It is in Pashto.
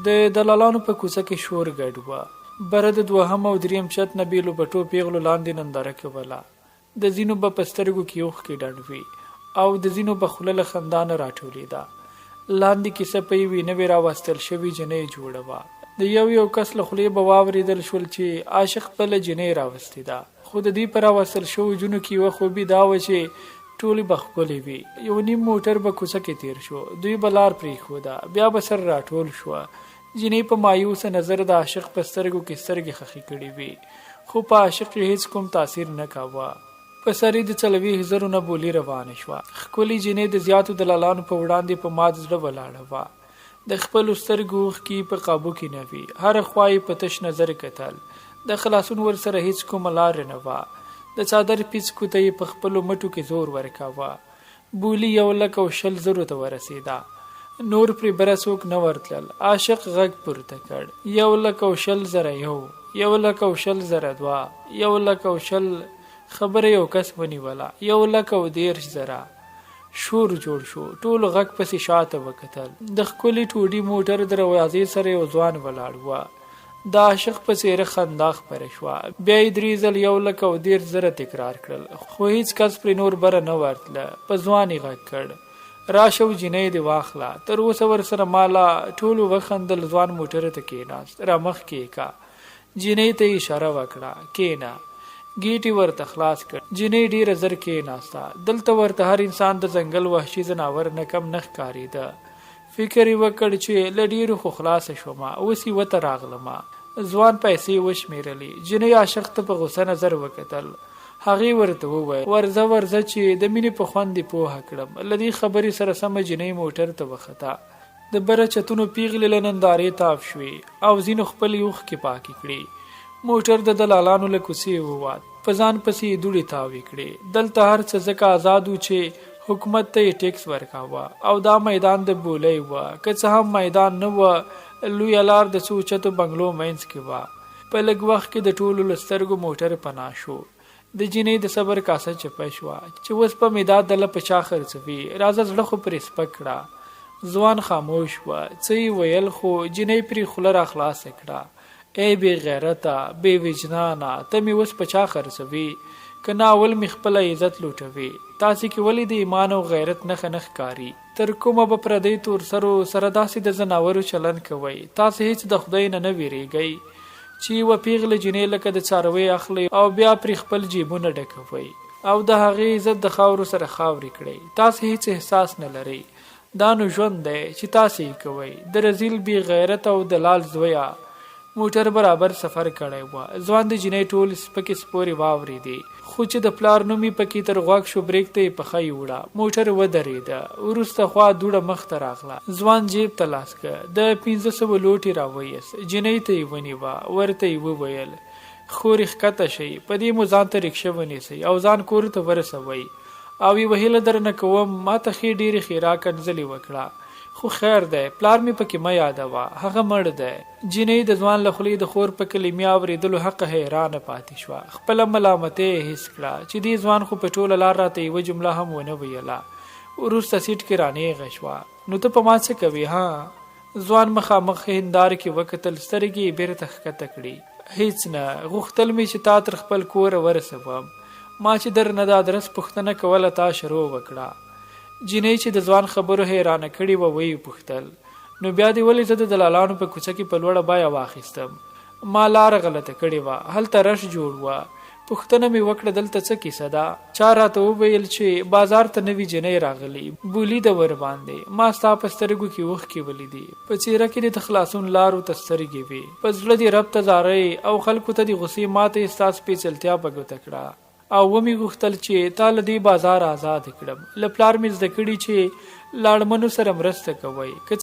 د دلالانو په کوڅه کې شور ګډ و. بره د دوهم او دریم چت نه بیلو بټو پیغلو لاندې ننداره کوله. د ځینو به په سترګو کې اوښکې ډنډ وي او د ځینو به خوله له خندا نه راټولېده. لاندې کیسه په یوې نوې راوستل شوې جنۍ جوړه وه. د یو کس له خولې به واورېدل شول چې عاشق بله جنۍ راوستې ده. خو د دې په راوستل شوو جنو کې یوه خوبي دا وه چې ټولې به ښکلې وي. یو نیم موټر به کوڅه کې تیر شو. دوی به لار پرېښوده. بیا به سره راټول شوه. جنۍ په مایوسه نظر د عاشق په سترګو کې سترګې خښې کړې وي، خو په عاشق یې هېڅ کوم تاثیر نه کاوه. په سر یې د 40,000 نه بولي روانه شوه. ښکلې جنۍ د زیاتو دلالانو په وړاندې په مات زړه ولاړه وه. د خپلو سترګو اوښکې په قابو کې نه وي. هره خوا یې په تش نظر کتل. د خلاصون ورسره هېڅ کومه لاره نه وه. د څادر پیڅکو ته یې په خپلو مټو کې زور ورکاوه. بولي 1,20,000 ته ورسېده. نور پرې بره څوک نه ورتلل. عاشق غږ پورته کړ. 1,20,001 1,20,02 1,20,000 خبره یو کس ونیوله. 1,10,000 شور جوړ شو. ټول غږ پسې شاته وکتل. د ښکلي ټوډي موټر دروازې سره یو ځوان ولاړ و. د عاشق په څېره خندا خپره شوه. بیا یې 3 ځل 1,10,000 تکرار کړل، خو هیڅ کس پرې نور بره نه ورتله. په ځوان یې غږ کړ، راشه او جنۍ دې واخله. تر اوسه ورسره مالا. ټولو وخندل. ځوان موټر ته کېناست. را مخ کې کا. جنۍ ته یې اشاره وکړه، کېنه. ګیټ ورته خلاص کړ. جنۍ ډېره زر کېناسته. دلته ورته هر انسان د ځنګل وحشي ځناور نه کم نه ښکارېده. فکر یې وکړ چې له ډېرو خو خلاصه شومه، اوس یې وته راغلمه. ځوان پیسې وشمېرلې. جنۍ عاشق ته په غوسه نظر وکتل. هغې ورته وویل، ورځه چې د مینې په خوند دې پوهه کړم. له دې خبرې سره سمه جنۍ موټر ته وخته. د بره چتونو پیغلې له نندارې تاو شوې او ځینو خپلې اوښکې پاکې کړې. موټر د دلالانو له کوڅې ووت. په ځان پسې یې دوړې تاوې کړې. دلته هر څه ځکه آزاد و چې حکومت ته یې ټیکس ورکاوه او دا میدان د بولۍ وه. که څه هم میدان نه وه، لویه لار د څو چتو بنګلو منځ کې وه. په لږ وخت کې د ټولو له سترګو موټر پناه شو. د جنۍ د صبر کاسه چپه شوه چې اوس په مې دا دله په چا خرڅوي. راځه زړه خو پرې سپک کړه. ځوان خاموش وه. څه یې ویل خو جنۍ پرې خوله را خلاصه کړه. ای بې غیرته، بې وجدانه، ته مې اوس په چا خرڅوي؟ که نه اول مې خپله عزت لوټوي. تاسې کې ولې د ایمان او غیرت نښه نه ښکاري؟ تر کومه به پردی تور سرو سره داسې د ځناورو چلن کوئ؟ تاسې هیڅ د خدای نه نه ویریږئ چې یوه پیغله جنۍ لکه د څاروۍ اخلئ او بیا پرې خپل جیبونه ډکوئ او د هغې عزت د خاورو سره خاورې کړئ؟ تاسې هیڅ احساس نه لرئ. دا نو ژوند دی چې تاسې یې کوئ. د رزیل بې غیرت او د لال زویه. موټر برابر سفر کړی و. ځوان د جنۍ ټول سپکې سپورې واورېدې، خو چې د پلار نوم یې پکې تر غوږ شو، بریک ته یې پښه یوړه. موټر ودرېده. وروسته خوا دوړه مخ ته راغله. ځوان جیب ته لاس کړ. د 500 لوټې راویست. جنۍ ته یې ونیوه. ورته یې وویل، خورې ښکته شئ، په دې مو ځان ته رکشه ونیسئ او ځان کور ته ورسوئ. او یوه هیله درنه کوم، ما ته ښې ډېرې ښېرا کنځلې وکړه، خو خیر دی، پلار مې پکې مه یادوه، هغه مړ دی. جنۍ د ځوان له خولې د خور په کلمې اورېدلو حقه حیرانه پاتې شوه. خپله ملامتۍ یې حس کړه چې دې ځوان خو په ټوله لار راته یوه جمله هم ونه ویله. وروسته سیټ کې رانیغه شوه. نو ته په ما څه کوې ها؟ ځوان مخامخ هنداره کې وکتل. سترګې یې بیرته ښکته کړې. هیڅ نه. غوښتل مې چې تا تر خپل کوره ورسوم. ما چې درنه د ادرس پوښتنه کوله تا شروع وکړه. جنۍ چې د ځوان خبرو حیرانه کړې وه ویې پوښتل، نو بیا دې ولې زه د دلالانو په کوڅه کې په لوړه بیه واخیستم؟ ما لاره غلطه کړې وه. هلته رش جوړ وه. پوښتنه مې وکړه دلته څه کیسه ده؟ چا راته وویل چې بازار ته نوې جنۍ راغلې، بولي ده ور باندې. ما ستا په سترګو کې اوښکې ولیدې، په څېره کې دې د خلاصون لارو ته سترګې وې، په زړه دې رب ته زارۍ او خلکو ته دې غوسې ماته ستا سپېڅلتیا په ګوته کړه. او ومې غوښتل چې تا له دې بازار آزاد کړم. له پلار مې زده کړي چې لاړمنو سره مرسته کوئ.